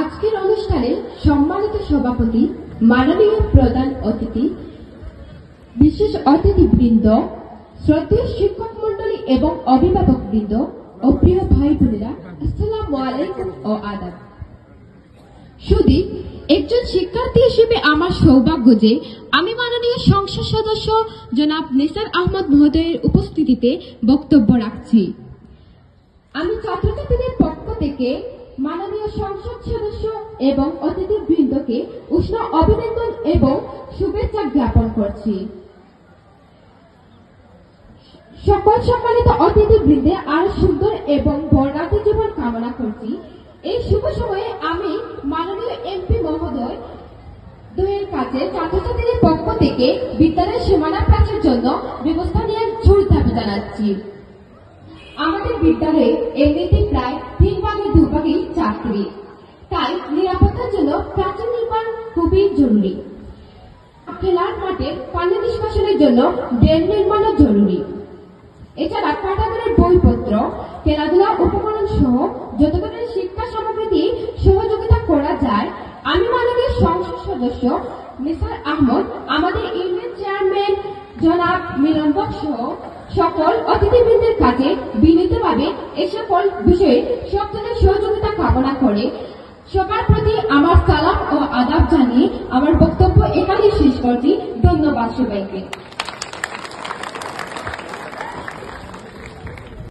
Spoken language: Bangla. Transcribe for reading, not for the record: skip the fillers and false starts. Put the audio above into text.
আজকের অনুষ্ঠানে সম্মানিত সভাপতি, মাননীয় প্রধান অতিথি, বিশেষ অতিথিবৃন্দ, শ্রদ্ধেয় শিক্ষক মন্ডলী এবং অভিভাবক বৃন্দ ও প্রিয় ভাই বোনেরা, আসসালামু আলাইকুম ও আদাব। শুধু একজন শিক্ষার্থী হিসেবে আমার সৌভাগ্য যে আমি মাননীয় সংসদ সদস্য জনাব নিসার আহমদ মহোদয়ের উপস্থিতিতে বক্তব্য রাখছি। আমি ছাত্রছাত্রীদের পক্ষ থেকে মাননীয় সংসদ সদস্য এবং অতিথিবৃন্দকে উষ্ণ অভিনন্দন এবং শুভেচ্ছা জ্ঞাপন করছি। সকল সম্মানিত অতিথিবৃন্দে আরো সুন্দর এবং বর্ণাঢ্য জীবন কামনা করছি। এই শুভ সময়ে আমি মাননীয় এমপি মহোদয় দ্বয়ের কাছে ছাত্রছাত্রীদের পক্ষ থেকে বিদ্যালয়ের সীমানা প্রাচীর জন্য ব্যবস্থা নেওয়ার জোর দাবি জানাচ্ছি। আমাদের বিদ্যালয়ে এমনিতে প্রায় 3 ভাগের 2 ভাগই ছাত্রী, তাই নিরাপত্তার জন্য প্রাচীর নির্মাণ খুবই জরুরি। খেলার মাঠে পানি নিষ্কাশনের জন্য ড্রেন নির্মাণও জরুরি। এছাড়া পাঠাগারের বইপত্র, খেলাধুলা উপকরণ সহ যত ধরনের শিক্ষা সামগ্রী দিয়ে সহযোগিতা করা যায় আমি মাননীয় সংসদ সদস্য নিসার আহমদ, আমাদের ইউনিয়ন চেয়ারম্যান জনাব মিলন বক্স সহ সকল অতিথিবৃন্দের কাছে বিনীতভাবে এ সকল বিষয়ে সব ধরনের সহযোগিতা কামনা করে সবার প্রতি আমার সালাম ও আদাব জানিয়ে আমার বক্তব্য এখানেই শেষ করছি। ধন্যবাদ সবাইকে।